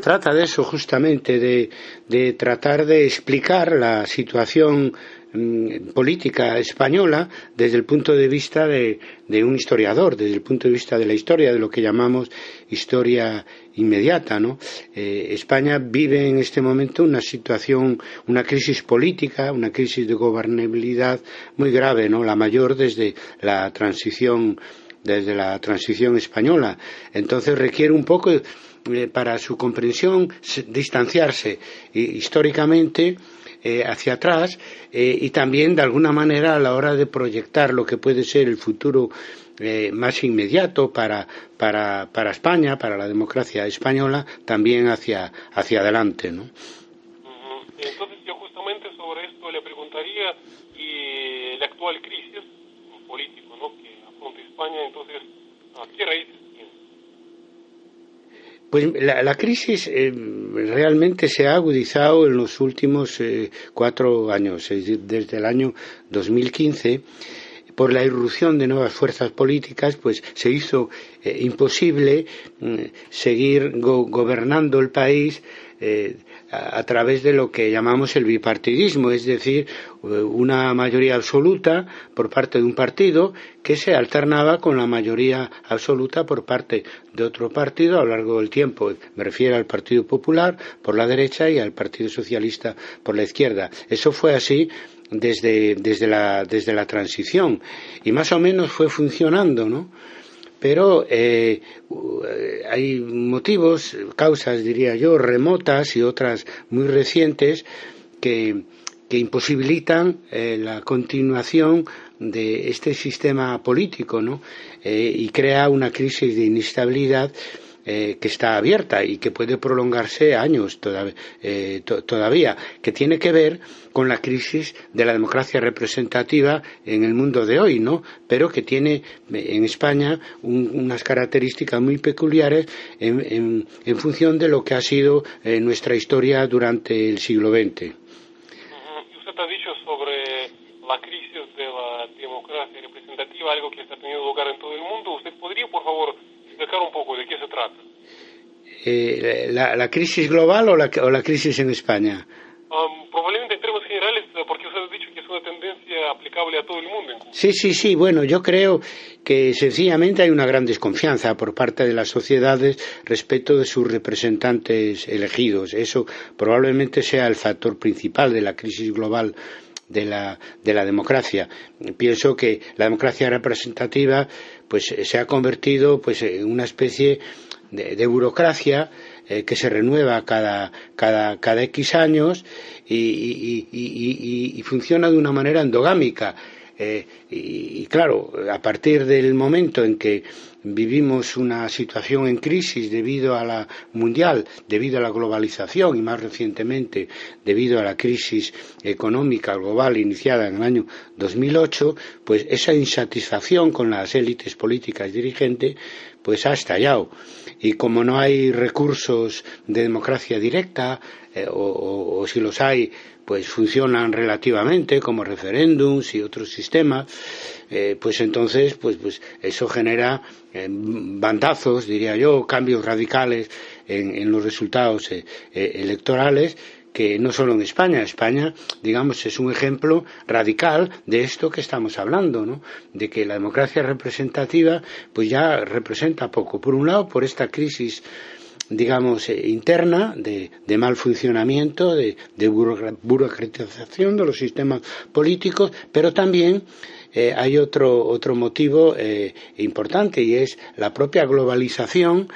trata de eso justamente, de tratar de explicar la situación política española desde el punto de vista de un historiador, desde el punto de vista de la historia, de lo que llamamos historia inmediata, ¿no? España vive en este momento una situación, una crisis política, una crisis de gobernabilidad muy grave, ¿no? La mayor desde la transición española. Entonces requiere un poco, para su comprensión, distanciarse históricamente hacia atrás, y también de alguna manera a la hora de proyectar lo que puede ser el futuro más inmediato para España, para la democracia española, también hacia adelante, ¿no? Entonces yo justamente sobre esto le preguntaría, y la actual crisis política, ¿no?, que afronta España, entonces, ¿qué raíces tiene? Pues la crisis realmente se ha agudizado en los últimos 4 años, es decir, desde el año 2015, por la irrupción de nuevas fuerzas políticas, pues se hizo imposible seguir gobernando el país a través de lo que llamamos el bipartidismo, es decir, una mayoría absoluta por parte de un partido que se alternaba con la mayoría absoluta por parte de otro partido a lo largo del tiempo. Me refiero al Partido Popular por la derecha y al Partido Socialista por la izquierda. Eso fue así desde la transición, y más o menos fue funcionando, ¿no? Pero hay motivos, causas, diría yo, remotas y otras muy recientes que imposibilitan la continuación de este sistema político, ¿no? Y crea una crisis de inestabilidad que está abierta y que puede prolongarse años todavía, que tiene que ver con la crisis de la democracia representativa en el mundo de hoy, ¿no? Pero que tiene en España unas características muy peculiares en función de lo que ha sido nuestra historia durante el siglo XX. Y usted ha dicho sobre la crisis de la democracia representativa, algo que está teniendo lugar en todo el mundo. ¿Usted podría, por favor, explicar un poco de qué se trata? ¿La crisis global o la crisis en España? Probablemente en términos generales, porque usted ha dicho que es una tendencia aplicable a todo el mundo. Sí. Bueno, yo creo que sencillamente hay una gran desconfianza por parte de las sociedades respecto de sus representantes elegidos. Eso probablemente sea el factor principal de la crisis global de la democracia. Pienso que la democracia representativa pues se ha convertido pues en una especie de burocracia que se renueva cada X años y funciona de una manera endogámica. Y claro, a partir del momento en que vivimos una situación en crisis debido a la mundial, debido a la globalización y más recientemente debido a la crisis económica global iniciada en el año 2008, pues esa insatisfacción con las élites políticas dirigentes pues ha estallado. Y como no hay recursos de democracia directa, o si los hay, pues funcionan relativamente como referéndums y otros sistemas, pues entonces pues eso genera bandazos, diría yo, cambios radicales en los resultados electorales, que no solo en España. España, digamos, es un ejemplo radical de esto que estamos hablando, ¿no? De que la democracia representativa pues ya representa poco. Por un lado, por esta crisis, digamos, interna de mal funcionamiento, de burocratización de los sistemas políticos, pero también hay otro motivo importante, y es la propia globalización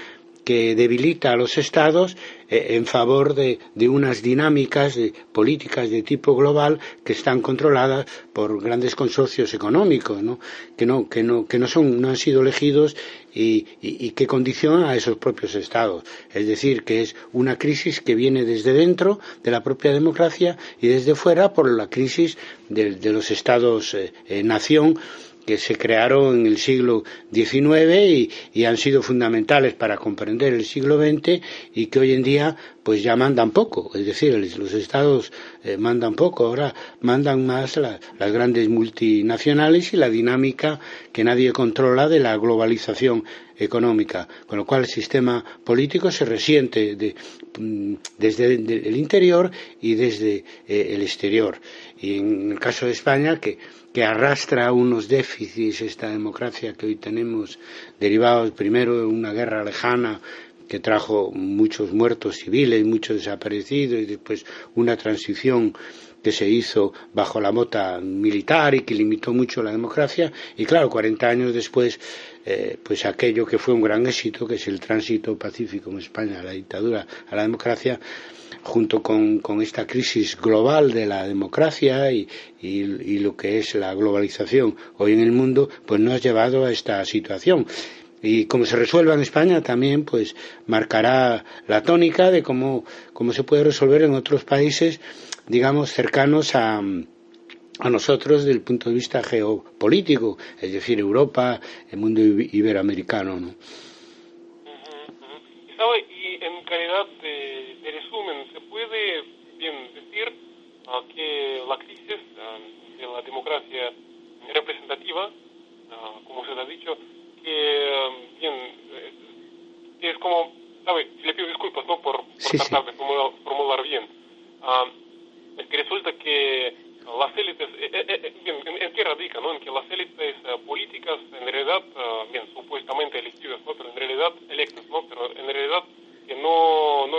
que debilita a los estados en favor de unas dinámicas políticas de tipo global que están controladas por grandes consorcios económicos, ¿no? Que no han sido elegidos y que condicionan a esos propios estados. Es decir, que es una crisis que viene desde dentro de la propia democracia y desde fuera por la crisis de los estados nación, que se crearon en el siglo XIX y han sido fundamentales para comprender el siglo XX, y que hoy en día pues ya mandan poco. Es decir, los estados mandan poco, ahora mandan más las grandes multinacionales y la dinámica que nadie controla de la globalización económica, con lo cual el sistema político se resiente desde el interior y desde el exterior. Y en el caso de España, que arrastra unos déficits esta democracia que hoy tenemos, derivados primero de una guerra lejana que trajo muchos muertos civiles, muchos desaparecidos, y después una transición que se hizo bajo la mota militar y que limitó mucho la democracia, y claro, 40 años después, pues aquello que fue un gran éxito, que es el tránsito pacífico en España a la dictadura, a la democracia, junto con esta crisis global de la democracia y lo que es la globalización hoy en el mundo, pues nos ha llevado a esta situación. Y como se resuelva en España también, pues marcará la tónica de cómo se puede resolver en otros países, digamos, cercanos a nosotros desde el punto de vista geopolítico, es decir, Europa, el mundo iberoamericano, ¿no? Y en calidad de resumen, ¿se puede bien decir que la crisis de la democracia representativa, como se ha dicho, que es como, ¿sabe? Le pido disculpas, ¿no? Por tratar de formular bien. Es que resulta que las élites, ¿en qué radica, no? En que las élites políticas, en realidad, supuestamente electivas, ¿no? Pero en realidad electas, ¿no? Pero en realidad que no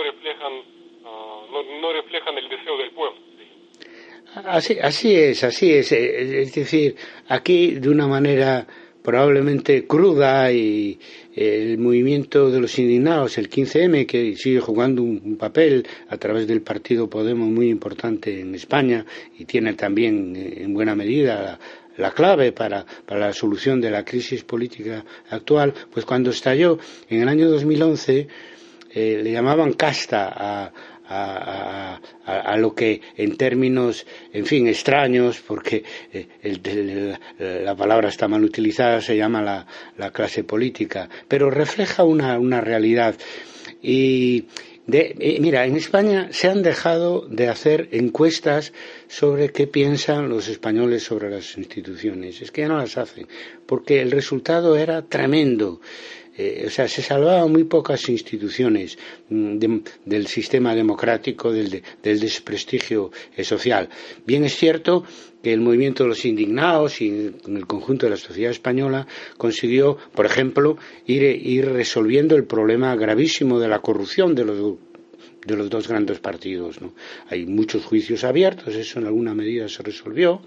reflejan el deseo del pueblo. ¿Sí? Así es. Es decir, aquí de una manera probablemente cruda, y el movimiento de los indignados, el 15M, que sigue jugando un papel a través del partido Podemos muy importante en España, y tiene también en buena medida la clave para la solución de la crisis política actual, pues cuando estalló en el año 2011, le llamaban casta a lo que en términos, en fin, extraños, porque la palabra está mal utilizada, se llama la clase política, pero refleja una realidad. Y mira, en España se han dejado de hacer encuestas sobre qué piensan los españoles sobre las instituciones. Es que ya no las hacen, porque el resultado era tremendo. Se salvaban muy pocas instituciones del sistema democrático, del desprestigio social. Bien es cierto que el movimiento de los indignados y en el conjunto de la sociedad española consiguió, por ejemplo, ir resolviendo el problema gravísimo de la corrupción de los dos grandes partidos, ¿no? Hay muchos juicios abiertos, eso en alguna medida se resolvió,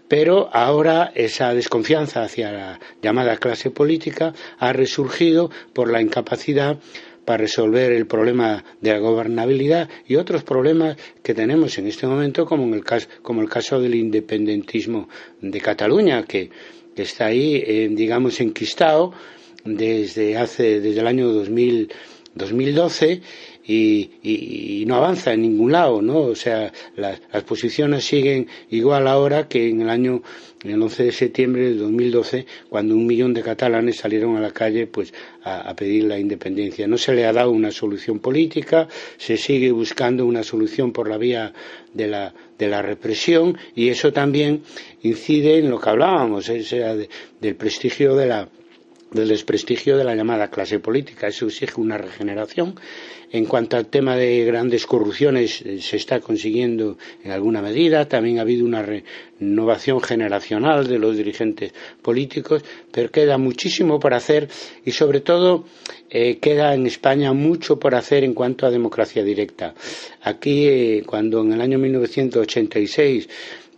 pero ahora esa desconfianza hacia la llamada clase política ha resurgido por la incapacidad para resolver el problema de la gobernabilidad y otros problemas que tenemos en este momento, como el caso del independentismo de Cataluña, que está ahí, digamos, enquistado desde el año 2012 y no avanza en ningún lado, ¿no? O sea, las posiciones siguen igual ahora que en el 11 de septiembre de 2012, cuando 1 millón de catalanes salieron a la calle pues a pedir la independencia. No se le ha dado una solución política, se sigue buscando una solución por la vía de la represión, y eso también incide en lo que hablábamos, del prestigio del desprestigio de la llamada clase política. Eso exige una regeneración. En cuanto al tema de grandes corrupciones, se está consiguiendo en alguna medida. También ha habido una renovación generacional de los dirigentes políticos, pero queda muchísimo por hacer, y sobre todo queda en España mucho por hacer en cuanto a democracia directa. Aquí, cuando en el año 1986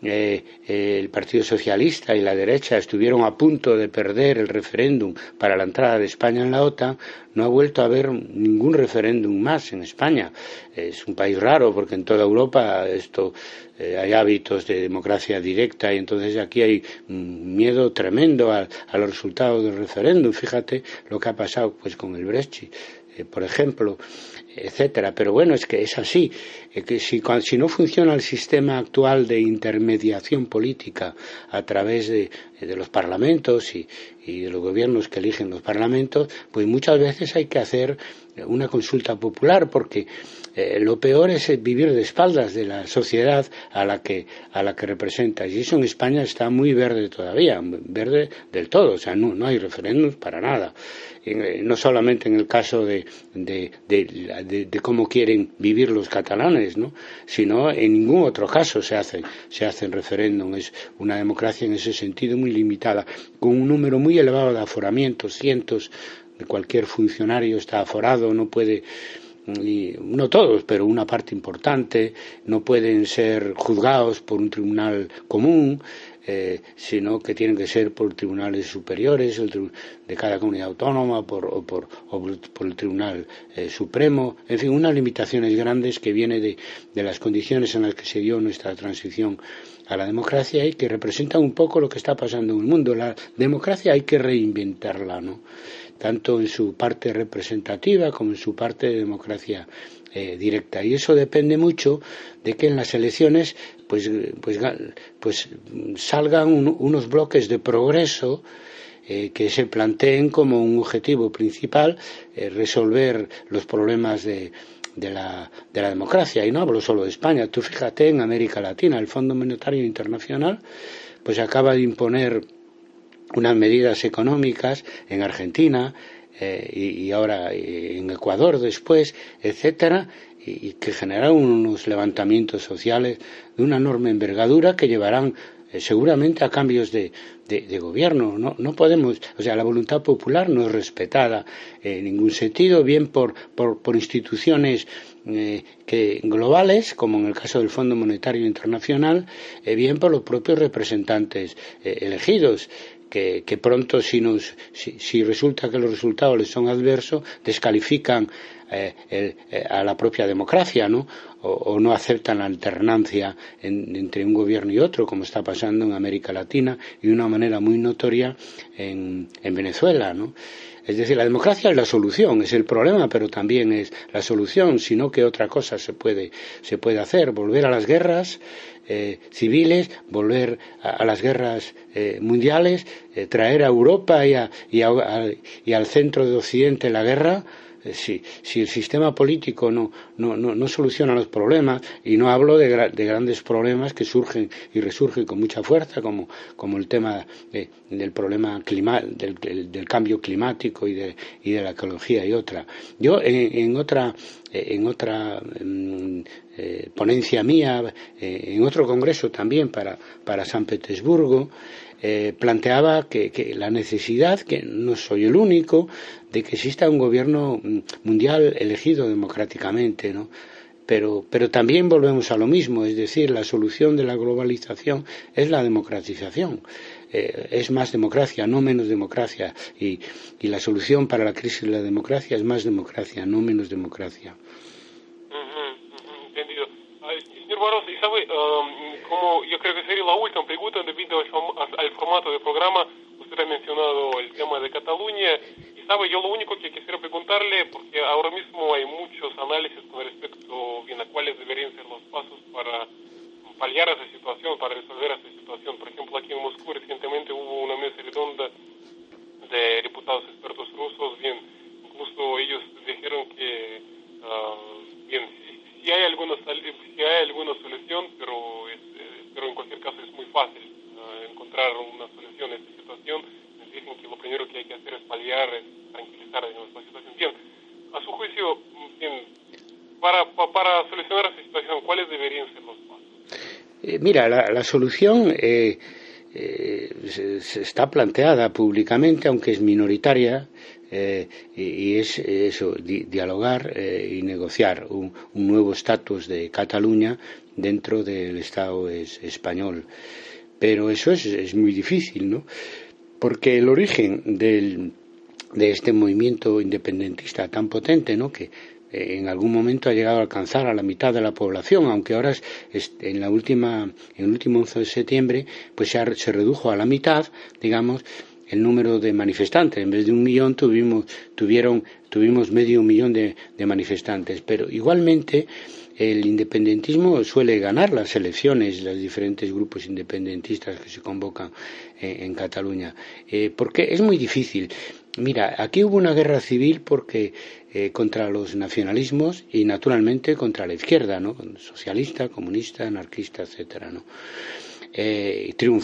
el Partido Socialista y la derecha estuvieron a punto de perder el referéndum para la entrada de España en la OTAN, no ha vuelto a haber ningún referéndum más en España. Es un país raro, porque en toda Europa hay hábitos de democracia directa, y entonces aquí hay un miedo tremendo a los resultados del referéndum. Fíjate lo que ha pasado pues con el Brexit, por ejemplo, etcétera. Pero bueno, es que es así, que si no funciona el sistema actual de intermediación política a través de de los parlamentos y de los gobiernos que eligen los parlamentos, pues muchas veces hay que hacer una consulta popular, porque lo peor es vivir de espaldas de la sociedad a la que representas, y eso en España está muy verde todavía, verde del todo, o sea, no hay referéndums para nada. No solamente en el caso de cómo quieren vivir los catalanes, ¿no?, sino en ningún otro caso se hacen referéndum. Es una democracia en ese sentido muy limitada, con un número muy elevado de aforamientos, cientos de cualquier funcionario está aforado, no puede, no todos, pero una parte importante, no pueden ser juzgados por un tribunal común, sino que tienen que ser por tribunales superiores de cada comunidad autónoma o por el Tribunal Supremo. En fin, unas limitaciones grandes que vienen de las condiciones en las que se dio nuestra transición a la democracia, y que representan un poco lo que está pasando en el mundo. La democracia hay que reinventarla, ¿no?, tanto en su parte representativa como en su parte de democracia directa, y eso depende mucho de que en las elecciones pues salgan unos bloques de progreso que se planteen como un objetivo principal resolver los problemas de la democracia. Y no hablo solo de España, tú fíjate en América Latina, el Fondo Monetario Internacional pues acaba de imponer unas medidas económicas en Argentina y ahora en Ecuador después, etcétera, y que generaron unos levantamientos sociales de una enorme envergadura que llevarán seguramente a cambios de gobierno. No podemos, o sea, la voluntad popular no es respetada en ningún sentido, bien por instituciones globales, como en el caso del Fondo Monetario Internacional, bien por los propios representantes elegidos, que pronto, si resulta que los resultados les son adversos, descalifican a la propia democracia, ¿no?, o no aceptan la alternancia entre un gobierno y otro, como está pasando en América Latina y de una manera muy notoria en Venezuela, ¿no? Es decir, la democracia es la solución, es el problema, pero también es la solución, sino que otra cosa se puede hacer, volver a las guerras civiles, volver a las guerras mundiales, traer a Europa y al centro de Occidente la guerra. Si el sistema político no soluciona los problemas, y no hablo de grandes problemas que surgen y resurgen con mucha fuerza, como el tema del problema del cambio climático y de la ecología y otra. Yo en otra ponencia mía, en otro congreso también para San Petersburgo, planteaba que la necesidad, que no soy el único, de que exista un gobierno mundial elegido democráticamente, ¿no? Pero también volvemos a lo mismo, es decir, la solución de la globalización es la democratización. Es más democracia, no menos democracia, y la solución para la crisis de la democracia es más democracia, no menos democracia. Entendido. Señor Barroso, y sabe, como yo creo que sería la última pregunta debido al formato del programa, usted ha mencionado el tema de Cataluña, y sabe, yo lo único que quisiera preguntarle, porque ahora mismo hay muchos análisis con respecto a cuáles deberían ser los pasos para paliar esa situación, para resolver esa situación. Por ejemplo, aquí en Moscú recientemente hubo una mesa redonda de diputados expertos rusos, incluso ellos dijeron que, si hay alguna solución, pero en cualquier caso es muy fácil encontrar una solución a esta situación. Nos dicen que lo primero que hay que hacer es paliar, es tranquilizar la situación. Bien, a su juicio, para solucionar esta situación, ¿cuáles deberían ser los pasos? Mira, la solución está planteada públicamente, aunque es minoritaria, y es eso, dialogar y negociar un nuevo estatus de Cataluña dentro del Estado español. Pero eso es muy difícil, ¿no? Porque el origen de este movimiento independentista tan potente, ¿no?, que en algún momento ha llegado a alcanzar a la mitad de la población, aunque ahora en el último 11 de septiembre pues se redujo a la mitad, digamos, el número de manifestantes. En vez de 1 millón tuvimos medio millón de manifestantes. Pero igualmente el independentismo suele ganar las elecciones, los diferentes grupos independentistas que se convocan en Cataluña, porque es muy difícil. Mira, aquí hubo una guerra civil porque contra los nacionalismos y naturalmente contra la izquierda, ¿no? Socialista, comunista, anarquista, etcétera, ¿no?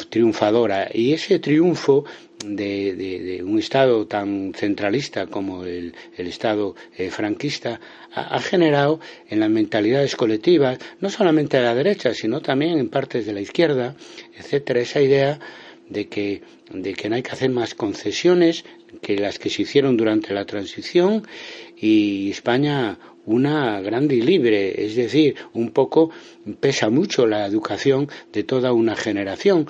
Triunfadora, y ese triunfo de un Estado tan centralista como el Estado franquista ha generado en las mentalidades colectivas, no solamente de la derecha, sino también en partes de la izquierda, etcétera, esa idea de que no hay que hacer más concesiones que las que se hicieron durante la transición, y España una grande y libre, es decir, un poco pesa mucho la educación de toda una generación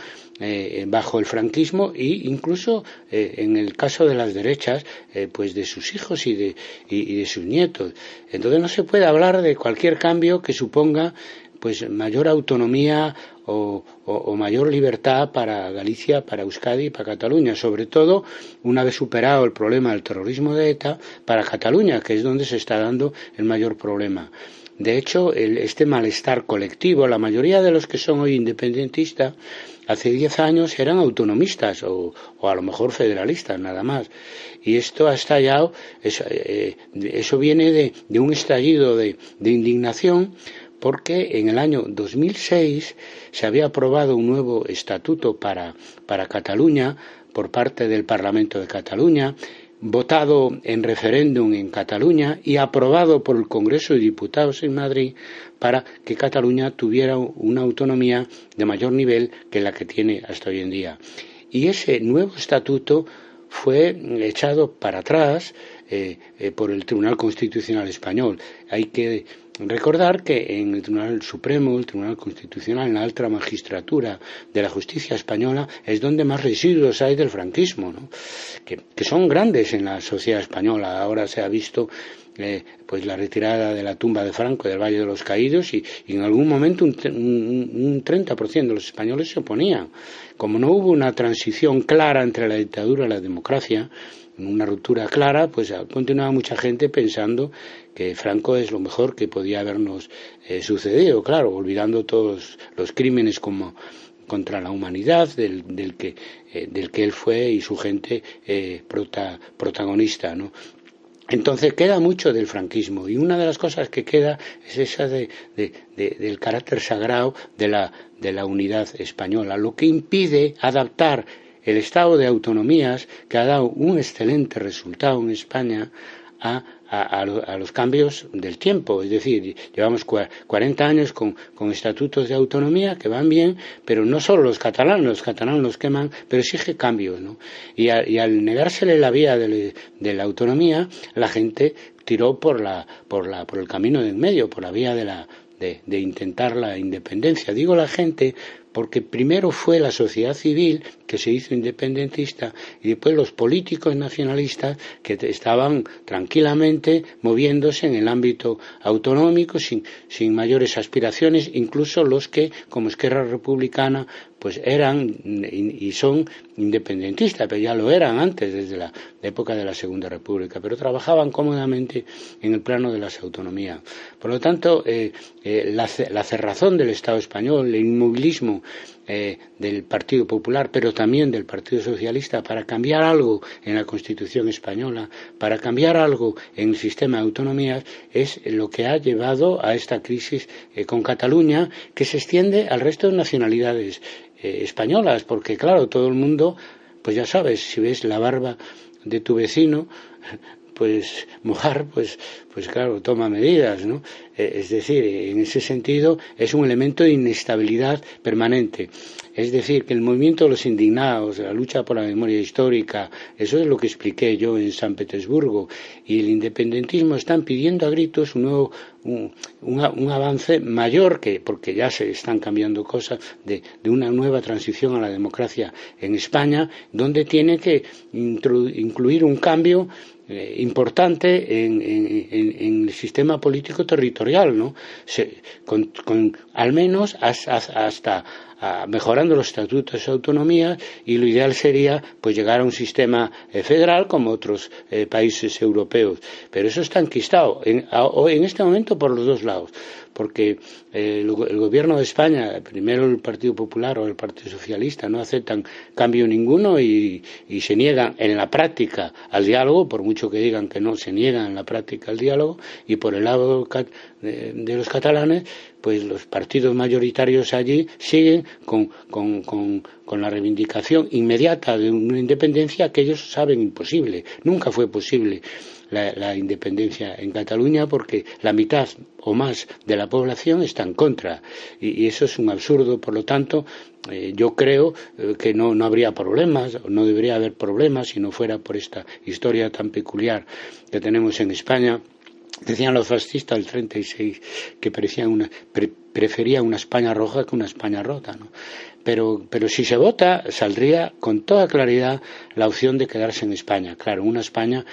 bajo el franquismo, e incluso en el caso de las derechas, pues de sus hijos y de sus nietos. Entonces no se puede hablar de cualquier cambio que suponga pues mayor autonomía o mayor libertad para Galicia, para Euskadi y para Cataluña, sobre todo una vez superado el problema del terrorismo de ETA, para Cataluña, que es donde se está dando el mayor problema. De hecho, este malestar colectivo, la mayoría de los que son hoy independentistas, hace 10 años eran autonomistas o a lo mejor federalistas, nada más. Y esto ha estallado, eso viene de un estallido de indignación, porque en el año 2006 se había aprobado un nuevo estatuto para Cataluña por parte del Parlamento de Cataluña, votado en referéndum en Cataluña y aprobado por el Congreso de Diputados en Madrid, para que Cataluña tuviera una autonomía de mayor nivel que la que tiene hasta hoy en día. Y ese nuevo estatuto fue echado para atrás por el Tribunal Constitucional Español. Hay que recordar que en el Tribunal Supremo, el Tribunal Constitucional, en la alta magistratura de la justicia española, es donde más residuos hay del franquismo, ¿no? que son grandes en la sociedad española. Ahora se ha visto pues la retirada de la tumba de Franco del Valle de los Caídos, y en algún momento un 30% de los españoles se oponían. Como no hubo una transición clara entre la dictadura y la democracia, una ruptura clara, pues ha continuado mucha gente pensando que Franco es lo mejor que podía habernos sucedido, claro, olvidando todos los crímenes como contra la humanidad del que él fue y su gente protagonista, ¿no? Entonces queda mucho del franquismo, y una de las cosas que queda es esa del carácter sagrado de la unidad española, lo que impide adaptar el estado de autonomías, que ha dado un excelente resultado en España, a los cambios del tiempo. Es decir, llevamos 40 años con estatutos de autonomía que van bien, pero no solo los catalanes los queman, pero exige cambios, ¿no? Y al negársele la vía de la autonomía, la gente tiró por el camino de en medio, por la vía de intentar la independencia. Digo la gente porque primero fue la sociedad civil que se hizo independentista, y después los políticos nacionalistas que estaban tranquilamente moviéndose en el ámbito autonómico sin mayores aspiraciones, incluso los que, como Esquerra Republicana, pues eran y son independentistas, pero ya lo eran antes, desde la época de la Segunda República, pero trabajaban cómodamente en el plano de las autonomías. Por lo tanto, la cerrazón del Estado español, el inmovilismo del Partido Popular, pero también del Partido Socialista, para cambiar algo en la Constitución española, para cambiar algo en el sistema de autonomías, es lo que ha llevado a esta crisis con Cataluña, que se extiende al resto de nacionalidades españolas, porque claro, todo el mundo, pues ya sabes, si ves la barba de tu vecino, pues mojar, pues claro, toma medidas, ¿no? Es decir, en ese sentido es un elemento de inestabilidad permanente. Es decir, que el movimiento de los indignados, la lucha por la memoria histórica, eso es lo que expliqué yo en San Petersburgo, y el independentismo están pidiendo a gritos un avance mayor, porque ya se están cambiando cosas, de una nueva transición a la democracia en España, donde tiene que incluir un cambio importante en el sistema político territorial, ¿no? Al menos hasta mejorando los estatutos de autonomía, y lo ideal sería pues llegar a un sistema federal como otros países europeos. Pero eso está enquistado en este momento por los dos lados, porque el gobierno de España, primero el Partido Popular o el Partido Socialista, no aceptan cambio ninguno y se niegan en la práctica al diálogo, por mucho que digan que no, se niegan en la práctica al diálogo, y por el lado de los catalanes, pues los partidos mayoritarios allí siguen con la reivindicación inmediata de una independencia que ellos saben imposible. Nunca fue posible la independencia en Cataluña porque la mitad o más de la población está en contra, y eso es un absurdo. Por lo tanto, yo creo que no habría problemas, no debería haber problemas si no fuera por esta historia tan peculiar que tenemos en España. Decían los fascistas del 36 que preferían una España roja que una España rota, ¿no? Pero si se vota, saldría con toda claridad la opción de quedarse en España. Claro, una España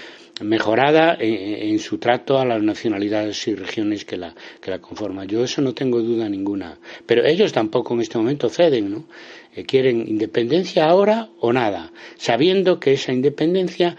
mejorada en su trato a las nacionalidades y regiones que la conforman. Yo eso no tengo duda ninguna. Pero ellos tampoco en este momento ceden, ¿no? Quieren independencia ahora o nada, sabiendo que esa independencia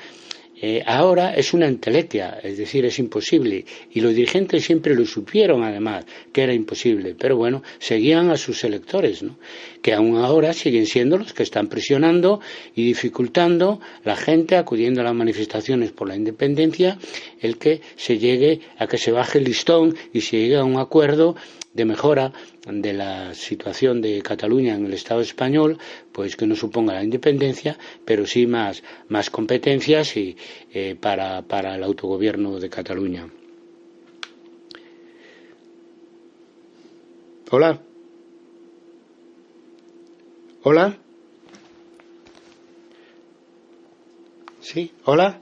ahora es una entelequia, es decir, es imposible, y los dirigentes siempre lo supieron además que era imposible, pero bueno, seguían a sus electores, ¿no? Que aún ahora siguen siendo los que están presionando y dificultando la gente acudiendo a las manifestaciones por la independencia, el que se llegue a que se baje el listón y se llegue a un acuerdo de mejora de la situación de Cataluña en el Estado español, pues que no suponga la independencia, pero sí más competencias y para el autogobierno de Cataluña. Hola. Hola. Sí, hola.